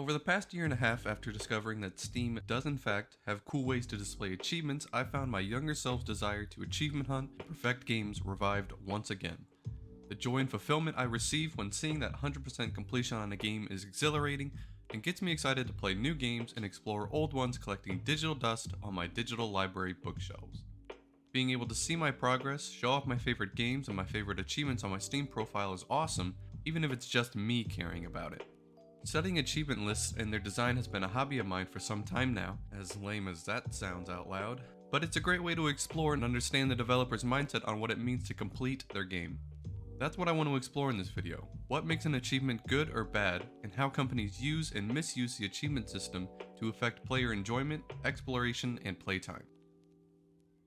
Over the past year and a half after discovering that Steam does in fact have cool ways to display achievements, I found my younger self's desire to achievement hunt and perfect games revived once again. The joy and fulfillment I receive when seeing that 100% completion on a game is exhilarating and gets me excited to play new games and explore old ones, collecting digital dust on my digital library bookshelves. Being able to see my progress, show off my favorite games and my favorite achievements on my Steam profile is awesome, even if it's just me caring about it. Studying achievement lists and their design has been a hobby of mine for some time now, as lame as that sounds out loud, but it's a great way to explore and understand the developer's mindset on what it means to complete their game. That's what I want to explore in this video. What makes an achievement good or bad, and how companies use and misuse the achievement system to affect player enjoyment, exploration, and playtime.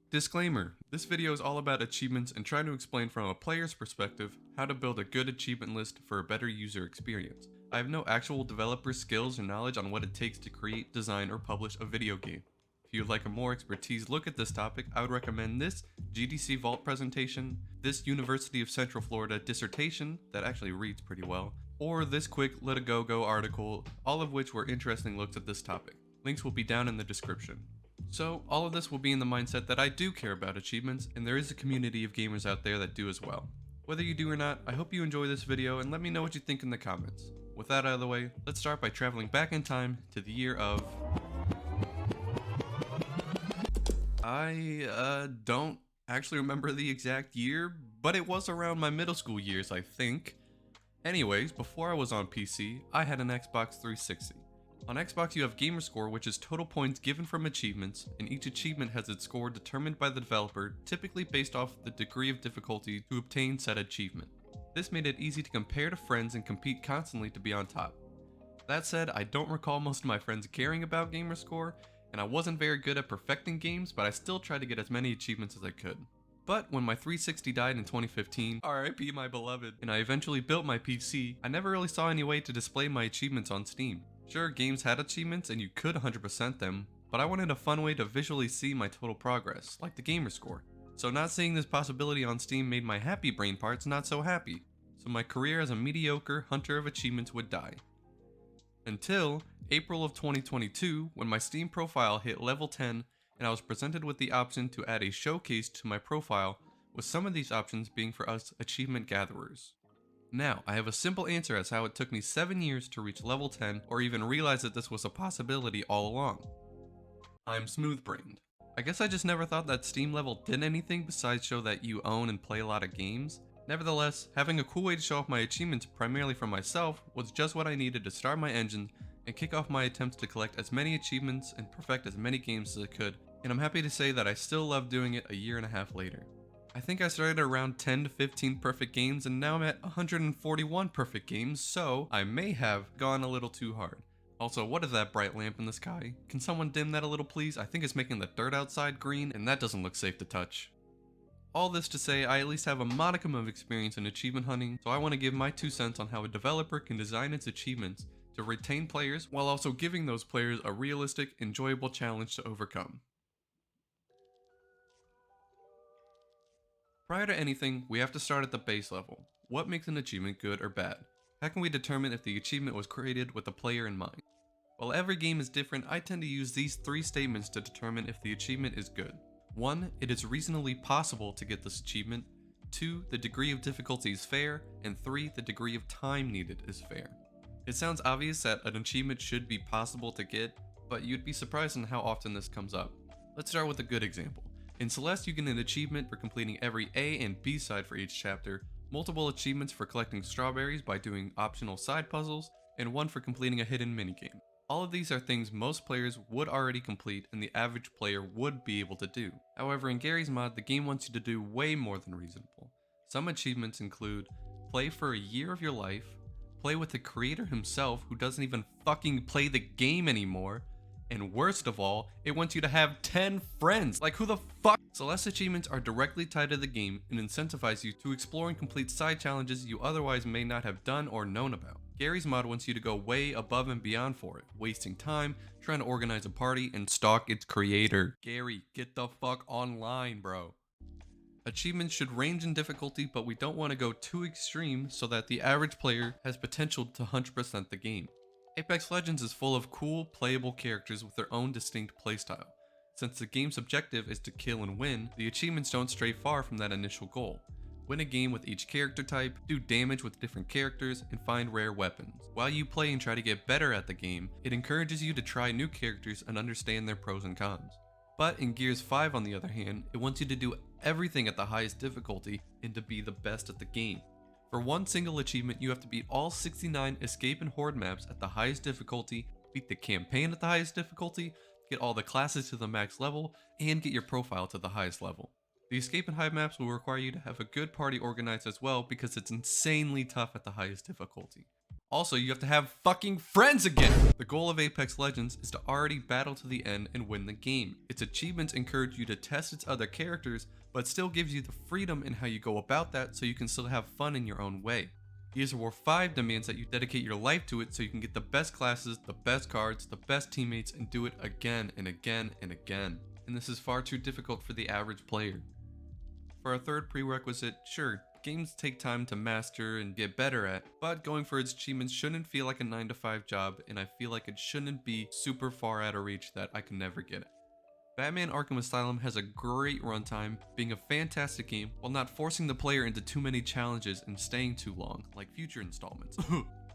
Disclaimer, this video is all about achievements and trying to explain from a player's perspective how to build a good achievement list for a better user experience. I have no actual developer skills or knowledge on what it takes to create, design, or publish a video game. If you'd like a more expertise look at this topic, I would recommend this GDC Vault presentation, this University of Central Florida dissertation that actually reads pretty well, or this quick Let It Go article, all of which were interesting looks at this topic. Links will be down in the description. So, all of this will be in the mindset that I do care about achievements, and there is a community of gamers out there that do as well. Whether you do or not, I hope you enjoy this video and let me know what you think in the comments. With that out of the way, let's start by traveling back in time to the year of... I don't actually remember the exact year, but it was around my middle school years, I think. Anyways, before I was on PC, I had an Xbox 360. On Xbox you have Gamerscore, which is total points given from achievements, and each achievement has its score determined by the developer, typically based off the degree of difficulty to obtain said achievement. This made it easy to compare to friends and compete constantly to be on top. That said, I don't recall most of my friends caring about Gamerscore, and I wasn't very good at perfecting games, but I still tried to get as many achievements as I could. But when my 360 died in 2015, RIP my beloved, and I eventually built my PC, I never really saw any way to display my achievements on Steam. Sure, games had achievements and you could 100% them, but I wanted a fun way to visually see my total progress, like the Gamerscore. So not seeing this possibility on Steam made my happy brain parts not so happy, so my career as a mediocre hunter of achievements would die. Until April of 2022, when my Steam profile hit level 10 and I was presented with the option to add a showcase to my profile, with some of these options being for us achievement gatherers. Now, I have a simple answer as how it took me 7 years to reach level 10 or even realize that this was a possibility all along. I'm smooth-brained. I guess I just never thought that Steam level did anything besides show that you own and play a lot of games. Nevertheless, having a cool way to show off my achievements primarily for myself was just what I needed to start my engine and kick off my attempts to collect as many achievements and perfect as many games as I could, and I'm happy to say that I still love doing it a year and a half later. I think I started around 10 to 15 perfect games and now I'm at 141 perfect games, so I may have gone a little too hard. Also, what is that bright lamp in the sky? Can someone dim that a little please? I think it's making the dirt outside green and that doesn't look safe to touch. All this to say, I at least have a modicum of experience in achievement hunting, so I want to give my 2 cents on how a developer can design its achievements to retain players while also giving those players a realistic, enjoyable challenge to overcome. Prior to anything, we have to start at the base level. What makes an achievement good or bad? How can we determine if the achievement was created with the player in mind? While every game is different, I tend to use these 3 statements to determine if the achievement is good. 1. It is reasonably possible to get this achievement. 2. The degree of difficulty is fair. And 3. The degree of time needed is fair. It sounds obvious that an achievement should be possible to get, but you'd be surprised on how often this comes up. Let's start with a good example. In Celeste, you get an achievement for completing every A and B side for each chapter, multiple achievements for collecting strawberries by doing optional side puzzles, and 1 for completing a hidden minigame. All of these are things most players would already complete and the average player would be able to do. However, in Gary's mod, the game wants you to do way more than reasonable. Some achievements include play for a year of your life, play with the creator himself who doesn't even fucking play the game anymore, and worst of all, it wants you to have 10 friends. Like, who the fuck? Celeste achievements are directly tied to the game and incentivize you to explore and complete side challenges you otherwise may not have done or known about. Gary's mod wants you to go way above and beyond for it, wasting time, trying to organize a party, and stalk its creator. Gary, get the fuck online, bro. Achievements should range in difficulty, but we don't want to go too extreme so that the average player has potential to 100% the game. Apex Legends is full of cool, playable characters with their own distinct playstyle. Since the game's objective is to kill and win, the achievements don't stray far from that initial goal. Win a game with each character type, do damage with different characters, and find rare weapons. While you play and try to get better at the game, it encourages you to try new characters and understand their pros and cons. But in Gears 5 on the other hand, it wants you to do everything at the highest difficulty and to be the best at the game. For one single achievement, you have to beat all 69 escape and horde maps at the highest difficulty, beat the campaign at the highest difficulty, get all the classes to the max level, and get your profile to the highest level. The escape and hide maps will require you to have a good party organized as well because it's insanely tough at the highest difficulty. Also, you have to have fucking friends again! The goal of Apex Legends is to already battle to the end and win the game. Its achievements encourage you to test its other characters, but still gives you the freedom in how you go about that so you can still have fun in your own way. Gears of War 5 demands that you dedicate your life to it so you can get the best classes, the best cards, the best teammates, and do it again and again and again. And this is far too difficult for the average player. For our third prerequisite, sure, games take time to master and get better at, but going for its achievements shouldn't feel like a 9-to-5 job, and I feel like it shouldn't be super far out of reach that I can never get it. Batman Arkham Asylum has a great runtime, being a fantastic game while not forcing the player into too many challenges and staying too long, like future installments.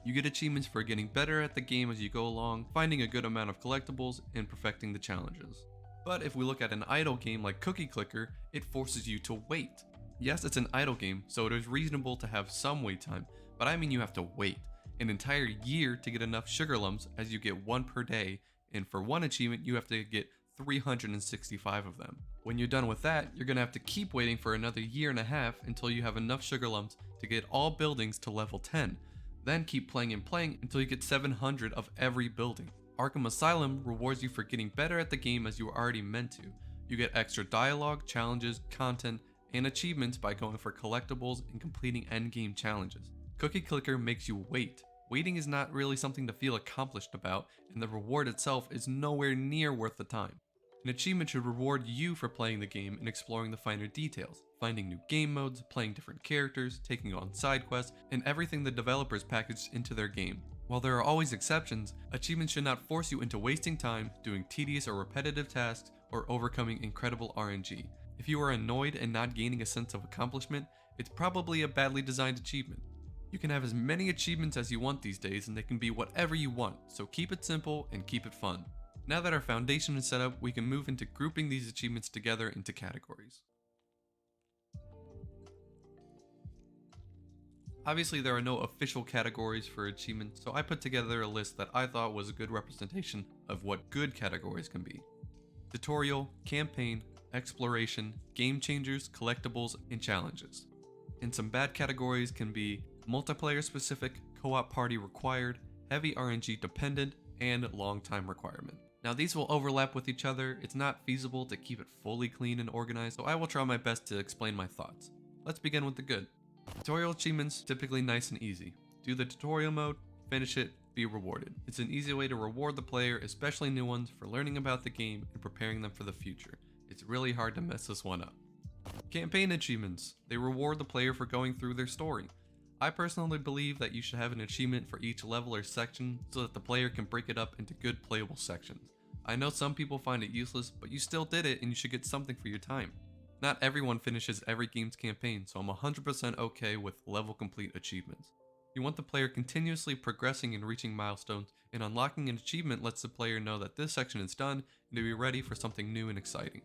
You get achievements for getting better at the game as you go along, finding a good amount of collectibles, and perfecting the challenges. But if we look at an idle game like Cookie Clicker, it forces you to wait. Yes, it's an idle game, so it is reasonable to have some wait time, but I mean you have to wait an entire year to get enough sugar lumps as you get one per day, and for one achievement you have to get 365 of them. When you're done with that, you're gonna have to keep waiting for another year and a half until you have enough sugar lumps to get all buildings to level 10. Then keep playing and playing until you get 700 of every building. Arkham Asylum rewards you for getting better at the game as you were already meant to. You get extra dialogue, challenges, content, and achievements by going for collectibles and completing endgame challenges. Cookie Clicker makes you wait. Waiting is not really something to feel accomplished about, and the reward itself is nowhere near worth the time. An achievement should reward you for playing the game and exploring the finer details, finding new game modes, playing different characters, taking on side quests, and everything the developers packaged into their game. While there are always exceptions, achievements should not force you into wasting time, doing tedious or repetitive tasks, or overcoming incredible RNG. If you are annoyed and not gaining a sense of accomplishment, it's probably a badly designed achievement. You can have as many achievements as you want these days and they can be whatever you want, so keep it simple and keep it fun. Now that our foundation is set up, we can move into grouping these achievements together into categories. Obviously there are no official categories for achievements, so I put together a list that I thought was a good representation of what good categories can be. Tutorial, campaign, exploration, game changers, collectibles, and challenges. And some bad categories can be multiplayer specific, co-op party required, heavy RNG dependent, and long time requirement. Now these will overlap with each other. It's not feasible to keep it fully clean and organized, so I will try my best to explain my thoughts. Let's begin with the good. Tutorial achievements, typically nice and easy. Do the tutorial mode, finish it, be rewarded. It's an easy way to reward the player, especially new ones, for learning about the game and preparing them for the future. It's really hard to mess this one up. Campaign achievements. They reward the player for going through their story. I personally believe that you should have an achievement for each level or section so that the player can break it up into good playable sections. I know some people find it useless, but you still did it and you should get something for your time. Not everyone finishes every game's campaign, so I'm 100% okay with level complete achievements. You want the player continuously progressing and reaching milestones, and unlocking an achievement lets the player know that this section is done and to be ready for something new and exciting.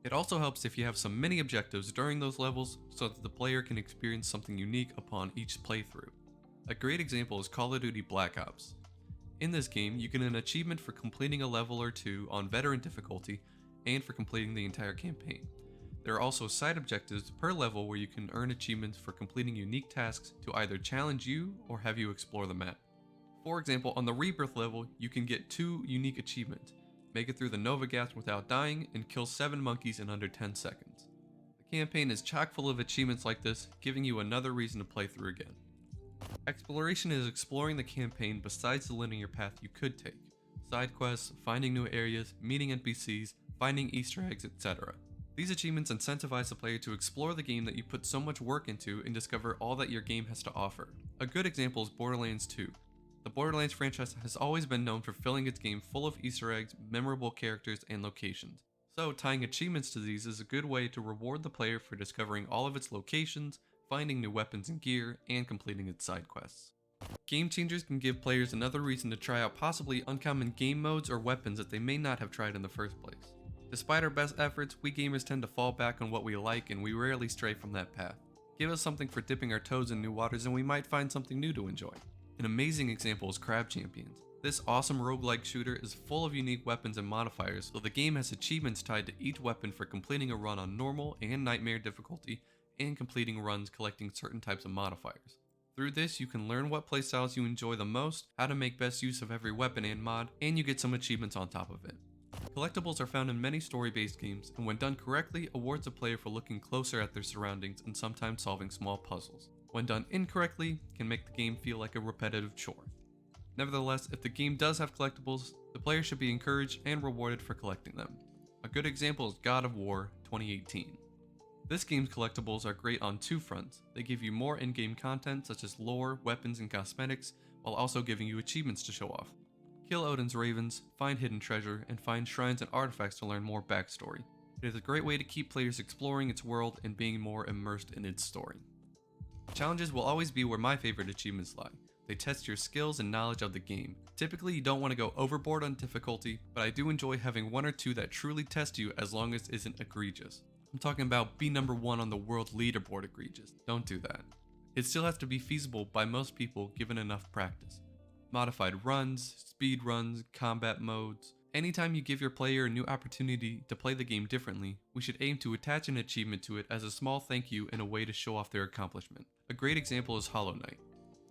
It also helps if you have some mini objectives during those levels so that the player can experience something unique upon each playthrough. A great example is Call of Duty Black Ops. In this game, you get an achievement for completing a level or two on veteran difficulty and for completing the entire campaign. There are also side objectives per level where you can earn achievements for completing unique tasks to either challenge you or have you explore the map. For example, on the Rebirth level, you can get 2 unique achievements. Make it through the Nova Gas without dying, and kill 7 monkeys in under 10 seconds. The campaign is chock full of achievements like this, giving you another reason to play through again. Exploration is exploring the campaign besides the linear path you could take. Side quests, finding new areas, meeting NPCs, finding Easter eggs, etc. These achievements incentivize the player to explore the game that you put so much work into and discover all that your game has to offer. A good example is Borderlands 2. The Borderlands franchise has always been known for filling its game full of Easter eggs, memorable characters, and locations. So tying achievements to these is a good way to reward the player for discovering all of its locations, finding new weapons and gear, and completing its side quests. Game changers can give players another reason to try out possibly uncommon game modes or weapons that they may not have tried in the first place. Despite our best efforts, we gamers tend to fall back on what we like and we rarely stray from that path. Give us something for dipping our toes in new waters and we might find something new to enjoy. An amazing example is Crab Champions. This awesome roguelike shooter is full of unique weapons and modifiers, so the game has achievements tied to each weapon for completing a run on normal and nightmare difficulty and completing runs collecting certain types of modifiers. Through this, you can learn what playstyles you enjoy the most, how to make best use of every weapon and mod, and you get some achievements on top of it. Collectibles are found in many story-based games, and when done correctly, awards a player for looking closer at their surroundings and sometimes solving small puzzles. When done incorrectly, can make the game feel like a repetitive chore. Nevertheless, if the game does have collectibles, the player should be encouraged and rewarded for collecting them. A good example is God of War 2018. This game's collectibles are great on two fronts. They give you more in-game content such as lore, weapons, and cosmetics, while also giving you achievements to show off. Kill Odin's ravens, find hidden treasure, and find shrines and artifacts to learn more backstory. It is a great way to keep players exploring its world and being more immersed in its story. Challenges will always be where my favorite achievements lie. They test your skills and knowledge of the game. Typically, you don't want to go overboard on difficulty, but I do enjoy having one or two that truly test you as long as it isn't egregious. I'm talking about be number 1 on the world leaderboard egregious. Don't do that. It still has to be feasible by most people given enough practice. Modified runs, speed runs, combat modes. Anytime you give your player a new opportunity to play the game differently, we should aim to attach an achievement to it as a small thank you and a way to show off their accomplishment. A great example is Hollow Knight.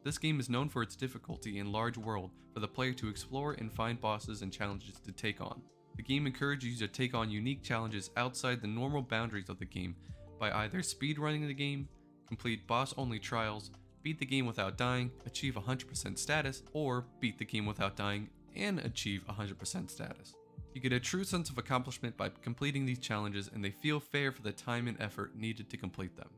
This game is known for its difficulty and large world for the player to explore and find bosses and challenges to take on. The game encourages you to take on unique challenges outside the normal boundaries of the game by either speedrunning the game, complete boss-only trials, beat the game without dying, achieve 100% status, or beat the game without dying and achieve 100% status. You get a true sense of accomplishment by completing these challenges and they feel fair for the time and effort needed to complete them.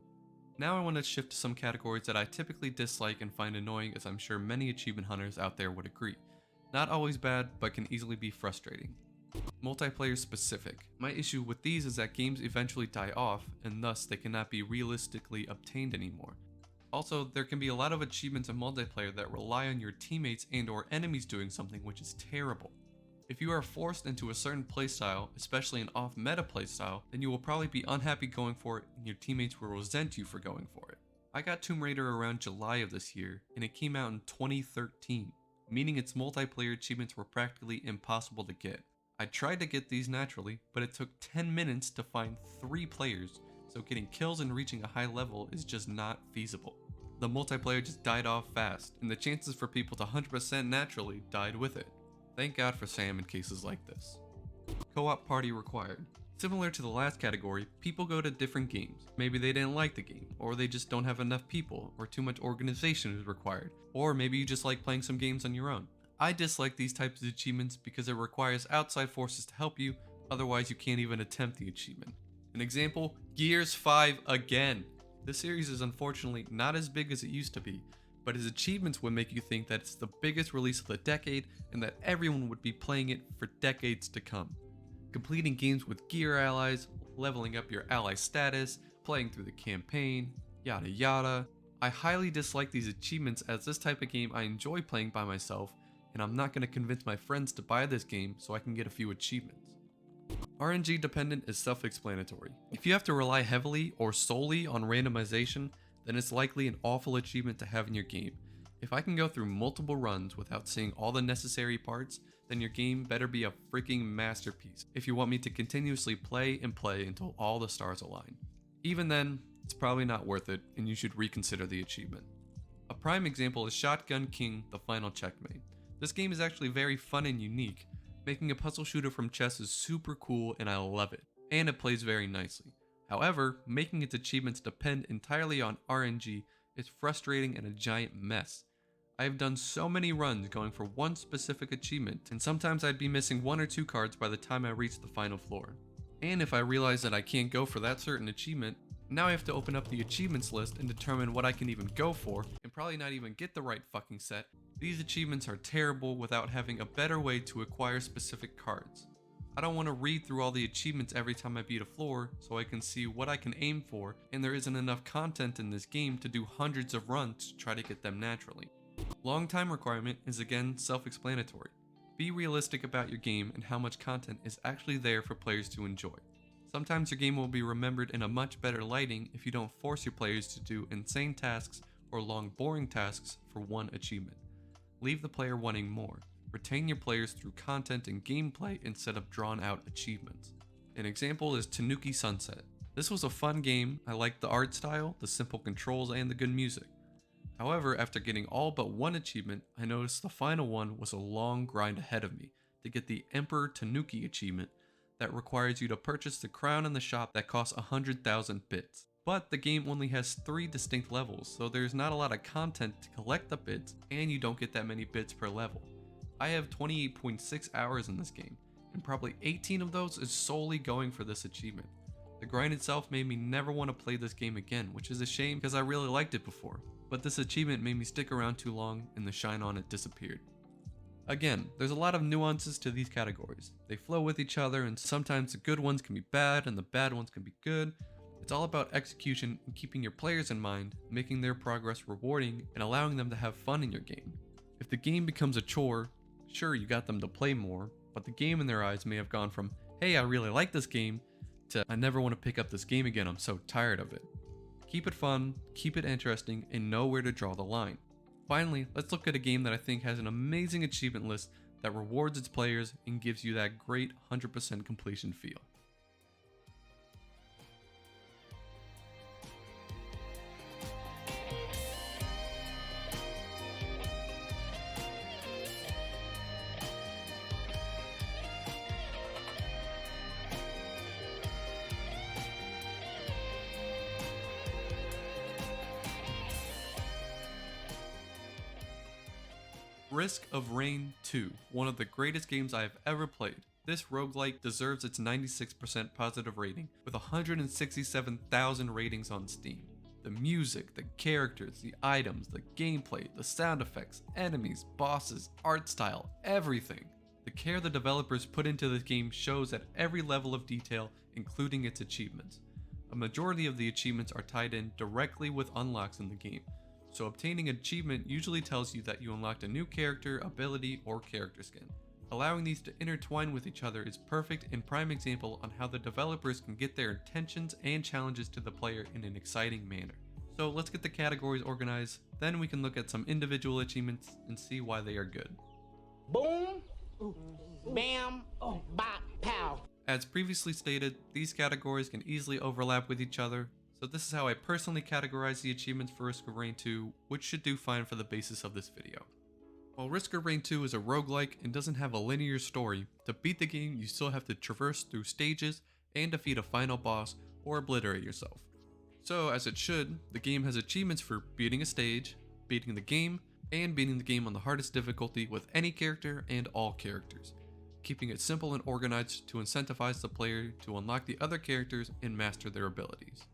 Now I want to shift to some categories that I typically dislike and find annoying, as I'm sure many achievement hunters out there would agree. Not always bad, but can easily be frustrating. Multiplayer specific. My issue with these is that games eventually die off, and thus they cannot be realistically obtained anymore. Also, there can be a lot of achievements in multiplayer that rely on your teammates and or enemies doing something, which is terrible. If you are forced into a certain playstyle, especially an off-meta playstyle, then you will probably be unhappy going for it and your teammates will resent you for going for it. I got Tomb Raider around July of this year, and it came out in 2013, meaning its multiplayer achievements were practically impossible to get. I tried to get these naturally, but it took 10 minutes to find 3 players, so getting kills and reaching a high level is just not feasible. The multiplayer just died off fast, and the chances for people to 100% naturally died with it. Thank God for Sam in cases like this. Co-op party required. Similar to the last category, people go to different games. Maybe they didn't like the game, or they just don't have enough people, or too much organization is required, or maybe you just like playing some games on your own. I dislike these types of achievements because it requires outside forces to help you, otherwise you can't even attempt the achievement. An example, Gears 5 again. This series is unfortunately not as big as it used to be, but its achievements would make you think that it's the biggest release of the decade and that everyone would be playing it for decades to come. Completing games with gear allies, leveling up your ally status, playing through the campaign, yada yada. I highly dislike these achievements as this type of game I enjoy playing by myself, and I'm not going to convince my friends to buy this game so I can get a few achievements. RNG dependent is self-explanatory. If you have to rely heavily or solely on randomization, then it's likely an awful achievement to have in your game. If I can go through multiple runs without seeing all the necessary parts, then your game better be a freaking masterpiece if you want me to continuously play and play until all the stars align. Even then, it's probably not worth it and you should reconsider the achievement. A prime example is Shotgun King: The Final Checkmate. This game is actually very fun and unique. Making a puzzle shooter from chess is super cool and I love it, and it plays very nicely. However, making its achievements depend entirely on RNG is frustrating and a giant mess. I have done so many runs going for one specific achievement, and sometimes I'd be missing 1 or 2 cards by the time I reach the final floor. And if I realize that I can't go for that certain achievement, now I have to open up the achievements list and determine what I can even go for, and probably not even get the right fucking set, These achievements are terrible without having a better way to acquire specific cards. I don't want to read through all the achievements every time I beat a floor so I can see what I can aim for, and there isn't enough content in this game to do hundreds of runs to try to get them naturally. Long time requirement is again self-explanatory. Be realistic about your game and how much content is actually there for players to enjoy. Sometimes your game will be remembered in a much better lighting if you don't force your players to do insane tasks or long boring tasks for one achievement. Leave the player wanting more. Retain your players through content and gameplay instead of drawn out achievements. An example is Tanuki Sunset. This was a fun game. I liked the art style, the simple controls, and the good music. However, after getting all but one achievement, I noticed the final one was a long grind ahead of me to get the Emperor Tanuki achievement that requires you to purchase the crown in the shop that costs 100,000 bits. But the game only has 3 distinct levels, so there's not a lot of content to collect the bits, and you don't get that many bits per level. I have 28.6 hours in this game, and probably 18 of those is solely going for this achievement. The grind itself made me never want to play this game again, which is a shame because I really liked it before, but this achievement made me stick around too long and the shine on it disappeared. Again, there's a lot of nuances to these categories. They flow with each other, and sometimes the good ones can be bad and the bad ones can be good. It's all about execution and keeping your players in mind, making their progress rewarding, and allowing them to have fun in your game. If the game becomes a chore, sure, you got them to play more, but the game in their eyes may have gone from, hey, I really like this game, to I never want to pick up this game again, I'm so tired of it. Keep it fun, keep it interesting, and know where to draw the line. Finally, let's look at a game that I think has an amazing achievement list that rewards its players and gives you that great 100% completion feel. Risk of Rain 2, one of the greatest games I have ever played. This roguelike deserves its 96% positive rating with 167,000 ratings on Steam. The music, the characters, the items, the gameplay, the sound effects, enemies, bosses, art style, everything. The care the developers put into this game shows at every level of detail, including its achievements. A majority of the achievements are tied in directly with unlocks in the game. So obtaining an achievement usually tells you that you unlocked a new character, ability, or character skin. Allowing these to intertwine with each other is perfect and prime example on how the developers can get their intentions and challenges to the player in an exciting manner. So let's get the categories organized, then we can look at some individual achievements and see why they are good. Boom, bam, bop, pow. As previously stated, these categories can easily overlap with each other, so this is how I personally categorize the achievements for Risk of Rain 2, which should do fine for the basis of this video. While Risk of Rain 2 is a roguelike and doesn't have a linear story, to beat the game you still have to traverse through stages and defeat a final boss or obliterate yourself. So as it should, the game has achievements for beating a stage, beating the game, and beating the game on the hardest difficulty with any character and all characters, keeping it simple and organized to incentivize the player to unlock the other characters and master their abilities.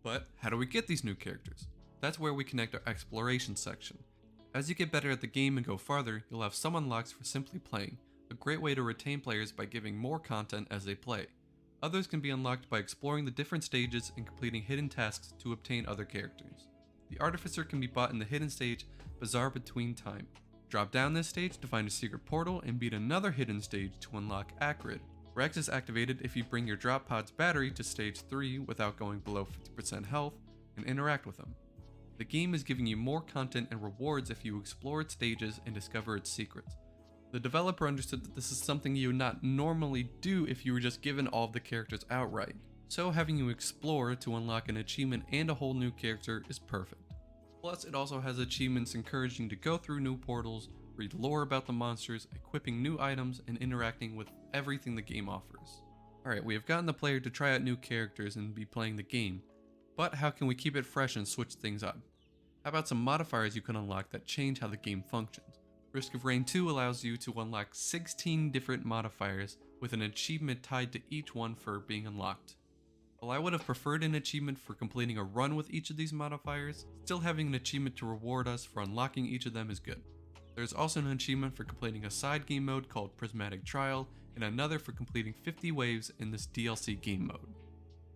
But how do we get these new characters? That's where we connect our exploration section. As you get better at the game and go farther, you'll have some unlocks for simply playing, a great way to retain players by giving more content as they play. Others can be unlocked by exploring the different stages and completing hidden tasks to obtain other characters. The Artificer can be bought in the hidden stage Bazaar Between Time. Drop down this stage to find a secret portal and beat another hidden stage to unlock Acrid. Rex is activated if you bring your drop pod's battery to stage 3 without going below 50% health and interact with them. The game is giving you more content and rewards if you explore its stages and discover its secrets. The developer understood that this is something you would not normally do if you were just given all of the characters outright, so having you explore to unlock an achievement and a whole new character is perfect. Plus, it also has achievements encouraging you to go through new portals, read lore about the monsters, equipping new items, and interacting with everything the game offers. Alright, we have gotten the player to try out new characters and be playing the game, but how can we keep it fresh and switch things up? How about some modifiers you can unlock that change how the game functions? Risk of Rain 2 allows you to unlock 16 different modifiers with an achievement tied to each one for being unlocked. While I would have preferred an achievement for completing a run with each of these modifiers, still having an achievement to reward us for unlocking each of them is good. There's also an achievement for completing a side game mode called Prismatic Trial, and another for completing 50 waves in this DLC game mode.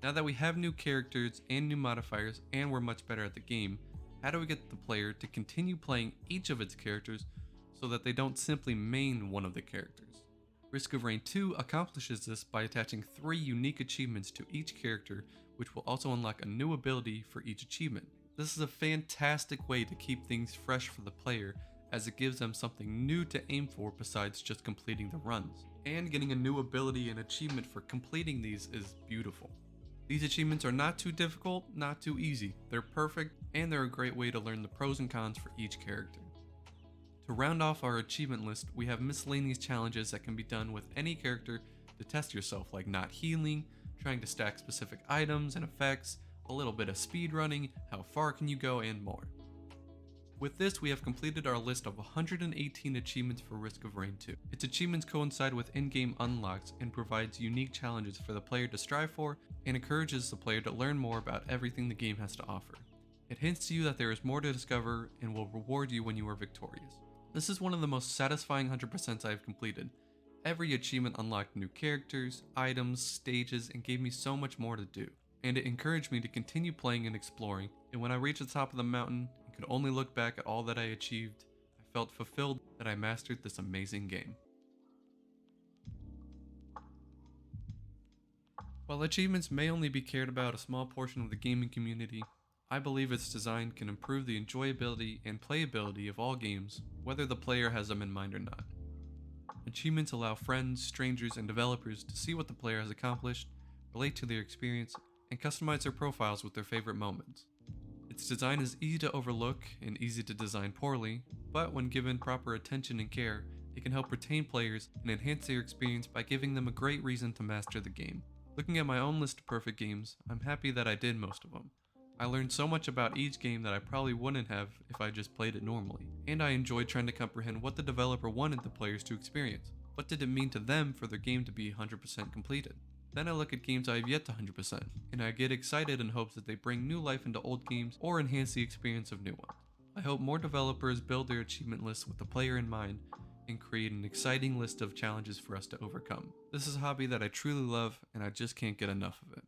Now that we have new characters and new modifiers and we're much better at the game, how do we get the player to continue playing each of its characters so that they don't simply main one of the characters? Risk of Rain 2 accomplishes this by attaching 3 unique achievements to each character, which will also unlock a new ability for each achievement. This is a fantastic way to keep things fresh for the player, as it gives them something new to aim for besides just completing the runs. And getting a new ability and achievement for completing these is beautiful. These achievements are not too difficult, not too easy. They're perfect, and they're a great way to learn the pros and cons for each character. To round off our achievement list, we have miscellaneous challenges that can be done with any character to test yourself, like not healing, trying to stack specific items and effects, a little bit of speed running, how far can you go, and more. With this, we have completed our list of 118 achievements for Risk of Rain 2. Its achievements coincide with in-game unlocks and provides unique challenges for the player to strive for, and encourages the player to learn more about everything the game has to offer. It hints to you that there is more to discover and will reward you when you are victorious. This is one of the most satisfying 100% I have completed. Every achievement unlocked new characters, items, stages, and gave me so much more to do. And it encouraged me to continue playing and exploring, and when I reached the top of the mountain and could only look back at all that I achieved, I felt fulfilled that I mastered this amazing game. While achievements may only be cared about a small portion of the gaming community, I believe its design can improve the enjoyability and playability of all games, whether the player has them in mind or not. Achievements allow friends, strangers, and developers to see what the player has accomplished, relate to their experience, and customize their profiles with their favorite moments. Its design is easy to overlook and easy to design poorly, but when given proper attention and care, it can help retain players and enhance their experience by giving them a great reason to master the game. Looking at my own list of perfect games, I'm happy that I did most of them. I learned so much about each game that I probably wouldn't have if I just played it normally, and I enjoyed trying to comprehend what the developer wanted the players to experience. What did it mean to them for their game to be 100% completed? Then I look at games I have yet to 100%, and I get excited in hopes that they bring new life into old games or enhance the experience of new ones. I hope more developers build their achievement lists with the player in mind and create an exciting list of challenges for us to overcome. This is a hobby that I truly love, and I just can't get enough of it.